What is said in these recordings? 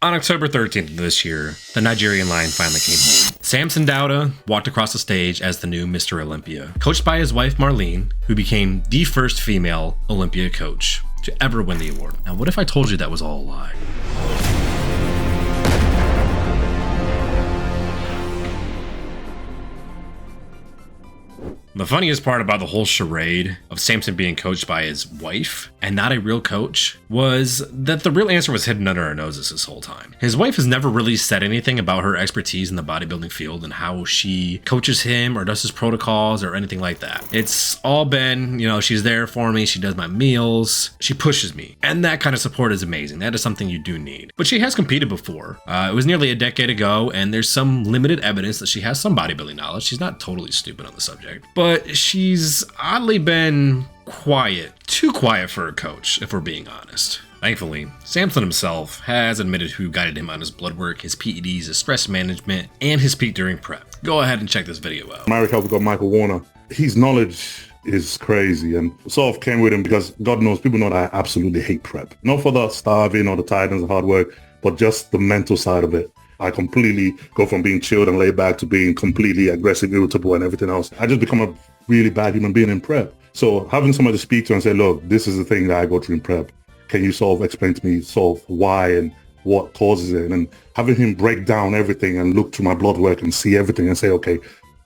On October 13th of this year, the Nigerian Lion finally came home. Samson Dauda walked across the stage as the new Mr. Olympia, coached by his wife Marlene, who became the first female Olympia coach to ever win the award. Now, what if I told you that was all a lie? The funniest part about the whole charade of Samson being coached by his wife and not a real coach was that the real answer was hidden under our noses this whole time. His wife has never really said anything about her expertise in the bodybuilding field and how she coaches him or does his protocols or anything like that. It's all been, she's there for me, she does my meals, she pushes me. And that kind of support is amazing. That is something you do need. But she has competed before. It was nearly a decade ago, and there's some limited evidence that she has some bodybuilding knowledge. She's not totally stupid on the subject. But she's oddly been quiet, too quiet for a coach, if we're being honest. Thankfully, Samson himself has admitted who guided him on his blood work, his PEDs, his stress management, and his peak during prep. Go ahead and check this video out. My help got Michael Warner. His knowledge is crazy and sort of came with him because God knows, people know that I absolutely hate prep. Not for the starving or the tiredness and hard work, but just the mental side of it. I completely go from being chilled and laid back to being completely aggressive, irritable, and everything else. I just become a really bad human being in prep. So having somebody to speak to and say, look, this is the thing that I go through in prep. Can you sort of explain to me sort of why and what causes it? And having him break down everything and look through my blood work and see everything and say, okay,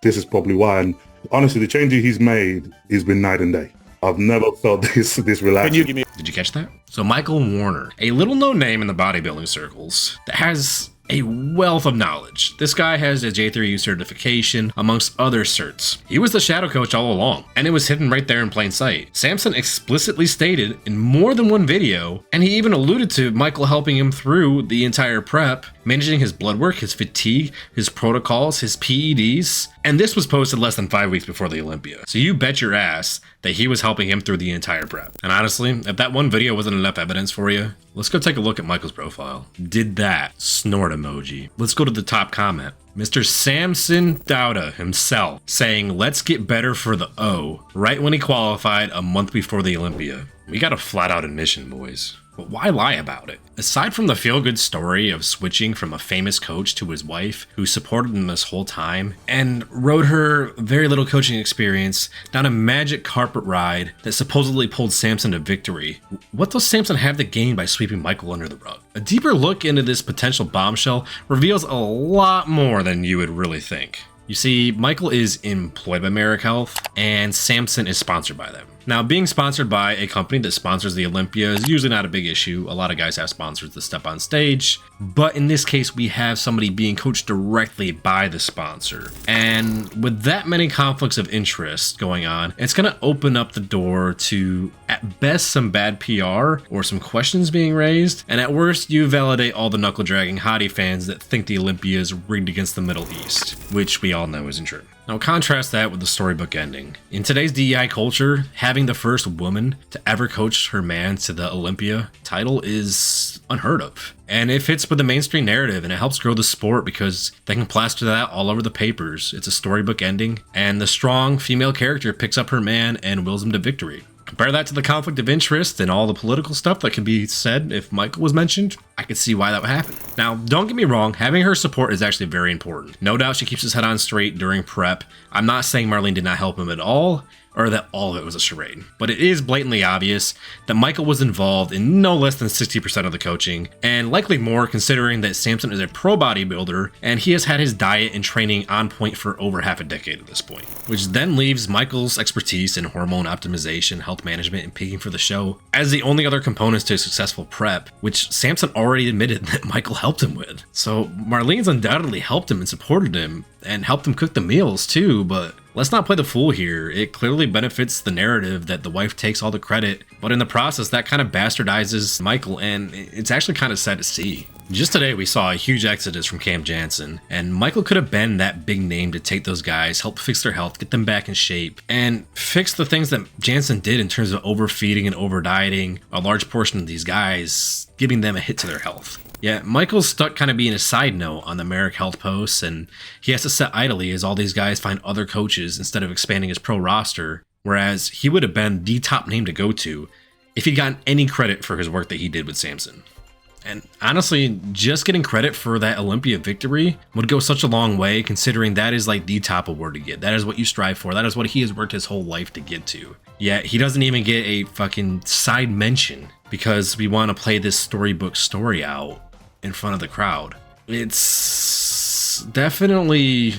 this is probably why. And honestly, the changes he's made has been night and day. I've never felt this relaxed. Did you catch that? So Michael Warner, a little known name in the bodybuilding circles that has a wealth of knowledge. This guy has a J3U certification, amongst other certs. He was the shadow coach all along, and it was hidden right there in plain sight. Samson explicitly stated in more than one video, and he even alluded to Michael helping him through the entire prep, managing his blood work, his fatigue, his protocols, his PEDs, and this was posted less than 5 weeks before the Olympia. So you bet your ass that he was helping him through the entire prep. And honestly, if that one video wasn't enough evidence for you, let's go take a look at Michael's profile. Did that snort emoji. Let's go to the top comment. Mr. Samson Dauda himself saying, let's get better for the O, right when he qualified a month before the Olympia. We got a flat out admission, boys. But why lie about it? Aside from the feel-good story of switching from a famous coach to his wife, who supported him this whole time, and rode her very little coaching experience down a magic carpet ride that supposedly pulled Samson to victory, what does Samson have to gain by sweeping Michael under the rug? A deeper look into this potential bombshell reveals a lot more than you would really think. You see, Michael is employed by Merrick Health, and Samson is sponsored by them. Now, being sponsored by a company that sponsors the Olympia is usually not a big issue. A lot of guys have sponsors that step on stage, but in this case, we have somebody being coached directly by the sponsor. And with that many conflicts of interest going on, it's going to open up the door to, at best, some bad PR or some questions being raised, and at worst, you validate all the knuckle-dragging hottie fans that think the Olympia is rigged against the Middle East, which we all know isn't true. Now contrast that with the storybook ending. In today's DEI culture, having the first woman to ever coach her man to the Olympia title is unheard of. And it fits with the mainstream narrative, and it helps grow the sport because they can plaster that all over the papers. It's a storybook ending, and the strong female character picks up her man and wills him to victory. Compare that to the conflict of interest and all the political stuff that can be said if Michael was mentioned, I could see why that would happen. Now, don't get me wrong, having her support is actually very important. No doubt she keeps his head on straight during prep. I'm not saying Marlene did not help him at all, or that all of it was a charade. But it is blatantly obvious that Michael was involved in no less than 60% of the coaching, and likely more considering that Samson is a pro bodybuilder and he has had his diet and training on point for over half a decade at this point. Which then leaves Michael's expertise in hormone optimization, health management, and peaking for the show as the only other components to a successful prep, which Samson already admitted that Michael helped him with. So Marlene's undoubtedly helped him and supported him and helped him cook the meals too, but let's not play the fool here. It clearly benefits the narrative that the wife takes all the credit, but in the process, that kind of bastardizes Michael, and it's actually kind of sad to see. Just today, we saw a huge exodus from Camp Jansen, and Michael could have been that big name to take those guys, help fix their health, get them back in shape, and fix the things that Jansen did in terms of overfeeding and over-dieting a large portion of these guys, giving them a hit to their health. Yeah, Michael's stuck kind of being a side note on the Merrick Health posts, and he has to sit idly as all these guys find other coaches instead of expanding his pro roster, whereas he would have been the top name to go to if he'd gotten any credit for his work that he did with Samson. And honestly, just getting credit for that Olympia victory would go such a long way, considering that is like the top award to get. That is what you strive for. That is what he has worked his whole life to get to. Yet he doesn't even get a fucking side mention because we want to play this storybook story out in front of the crowd. It's definitely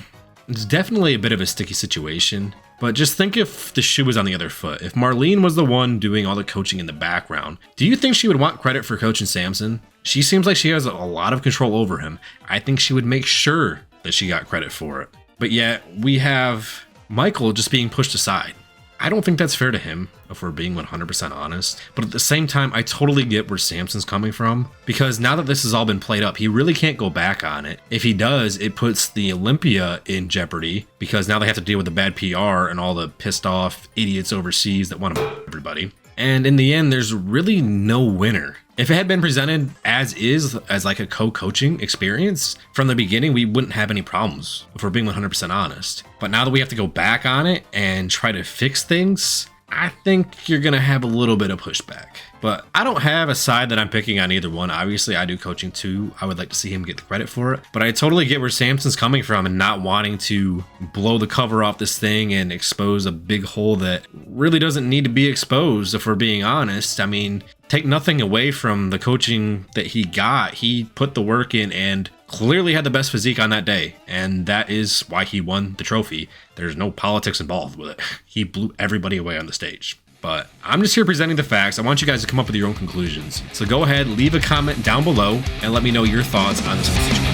a bit of a sticky situation. But just think if the shoe was on the other foot. If Marlene was the one doing all the coaching in the background, do you think she would want credit for coaching Samson? She seems like she has a lot of control over him. I think she would make sure that she got credit for it. But yet, we have Michael just being pushed aside. I don't think that's fair to him, if we're being 100% honest. But at the same time, I totally get where Samson's coming from. Because now that this has all been played up, he really can't go back on it. If he does, it puts the Olympia in jeopardy. Because now they have to deal with the bad PR and all the pissed off idiots overseas that want to everybody. And in the end, there's really no winner. If it had been presented as is, as like a co-coaching experience, from the beginning, we wouldn't have any problems, if we're being 100% honest. But now that we have to go back on it and try to fix things, I think you're going to have a little bit of pushback. But I don't have a side that I'm picking on either one. Obviously, I do coaching too. I would like to see him get the credit for it. But I totally get where Samson's coming from and not wanting to blow the cover off this thing and expose a big hole that really doesn't need to be exposed, if we're being honest. I mean, take nothing away from the coaching that he got. He put the work in and clearly had the best physique on that day. And that is why he won the trophy. There's no politics involved with it. He blew everybody away on the stage. But I'm just here presenting the facts. I want you guys to come up with your own conclusions. So go ahead, leave a comment down below and let me know your thoughts on this whole situation.